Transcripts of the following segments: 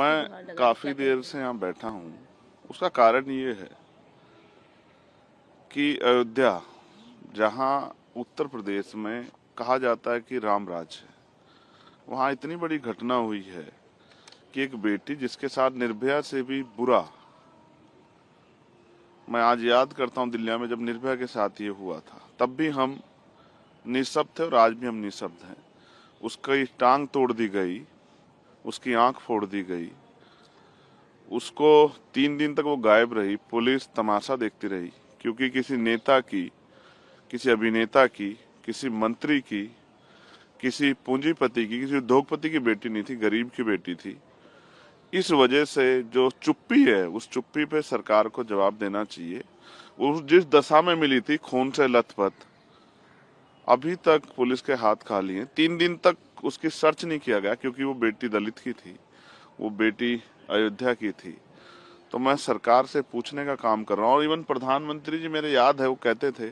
मैं काफी देर से यहाँ बैठा हूँ। उसका कारण ये है कि अयोध्या, जहाँ उत्तर प्रदेश में कहा जाता है कि राम राज है, वहाँ इतनी बड़ी घटना हुई है कि एक बेटी जिसके साथ निर्भया से भी बुरा, मैं आज याद करता हूँ दिल्ली में जब निर्भया के साथ ये हुआ था, तब भी हम निःशब्द थे और आज भी हम निःशब्द हैं। उसकी टांग तोड़ दी गई, उसकी आंख फोड़ दी गई, उसको 3 दिन तक वो गायब रही, पुलिस तमाशा देखती रही, क्योंकि किसी नेता की, किसी अभिनेता की, किसी मंत्री की, किसी पूंजीपति की, किसी उद्योगपति की बेटी नहीं थी, गरीब की बेटी थी। इस वजह से जो चुप्पी है, उस चुप्पी पे सरकार को जवाब देना चाहिए। उस जिस दशा में मिली थी, खून से लथपथ, अभी तक पुलिस के हाथ खाली हैं। 3 दिन तक उसकी सर्च नहीं किया गया, क्योंकि वो बेटी दलित की थी, वो बेटी अयोध्या की थी। तो मैं सरकार से पूछने का काम कर रहा हूँ। और इवन प्रधानमंत्री जी, मेरे याद है, वो कहते थे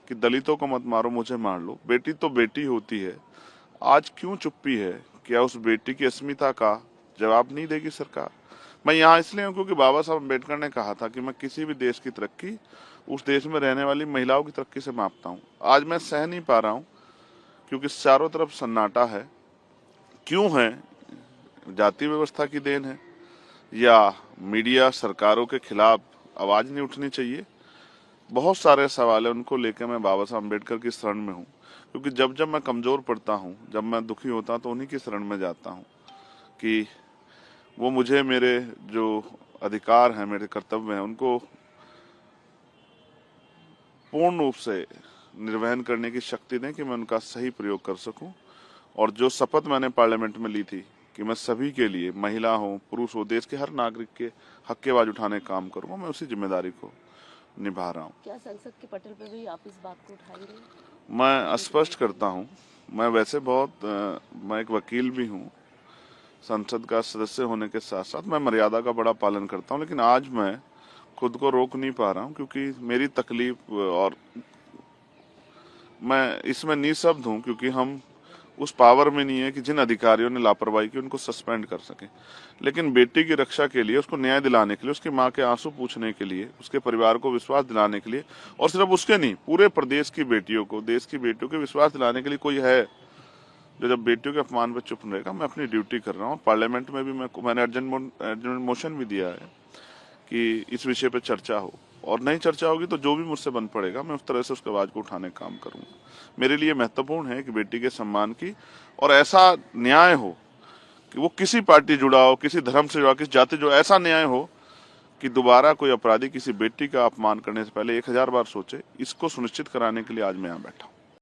कि दलितों को मत मारो, मुझे मार लो। बेटी तो बेटी होती है। आज क्यों चुप्पी है? क्या उस बेटी की अस्मिता का जवाब नहीं देगी सरकार? मैं यहाँ इसलिए हूँ क्योंकि बाबा साहब अम्बेडकर ने कहा था कि मैं किसी भी देश की तरक्की उस देश में रहने वाली महिलाओं की तरक्की से मापता हूँ। आज मैं सह नहीं पा रहा हूँ, क्योंकि चारों तरफ सन्नाटा है। क्यों है? जाति व्यवस्था की देन है, या मीडिया सरकारों के खिलाफ आवाज नहीं उठनी चाहिए? बहुत सारे सवाल है, उनको लेकर मैं बाबा साहब अम्बेडकर की शरण में हूँ। क्योंकि जब जब मैं कमजोर पड़ता हूँ, जब मैं दुखी होता हूँ, तो उन्हीं की शरण में जाता हूँ कि वो मुझे मेरे जो अधिकार हैं, मेरे कर्तव्य हैं, उनको पूर्ण रूप से निर्वहन करने की शक्ति दें कि मैं उनका सही प्रयोग कर सकूं। और जो शपथ मैंने पार्लियामेंट में ली थी कि मैं सभी के लिए, महिला हो, पुरुष हो, देश के हर नागरिक के हक की आवाज उठाने का काम करूंगा, मैं उसी जिम्मेदारी को निभा रहा हूँ। क्या संसद के पटल पर भी आप इस बात को उठाएंगे? मैं स्पष्ट करता हूँ, मैं वैसे मैं एक वकील भी हूँ, संसद का सदस्य होने के साथ साथ मैं मर्यादा का बड़ा पालन करता हूँ। लेकिन आज मैं खुद को रोक नहीं पा रहा हूँ, क्योंकि मेरी तकलीफ, और मैं इसमें निःशब्द हूँ, क्योंकि हम उस पावर में नहीं है कि जिन अधिकारियों ने लापरवाही की उनको सस्पेंड कर सके। लेकिन बेटी की रक्षा के लिए, उसको न्याय दिलाने के लिए, उसकी माँ के आंसू पूछने के लिए, उसके परिवार को विश्वास दिलाने के लिए, और सिर्फ उसके नहीं, पूरे प्रदेश की बेटियों को, देश की बेटियों को विश्वास दिलाने के लिए कोई है जो जब बेटियों के अपमान पर चुप रहेगा। मैं अपनी ड्यूटी कर रहा हूँ। पार्लियामेंट में भी मैंने अर्जेंट मोशन भी दिया है कि इस विषय पर चर्चा हो, और नहीं चर्चा होगी तो जो भी मुझसे बन पड़ेगा, मैं उस तरह से उसकी आवाज को उठाने का काम करूंगा। मेरे लिए महत्वपूर्ण है कि बेटी के सम्मान की, और ऐसा न्याय हो कि वो किसी पार्टी जुड़ा हो, किसी धर्म से जुड़ा, किसी जाति जुड़ा, ऐसा न्याय हो कि दोबारा कोई अपराधी किसी बेटी का अपमान करने से पहले 1000 बार सोचे। इसको सुनिश्चित कराने के लिए आज मैं यहाँ बैठा हूँ।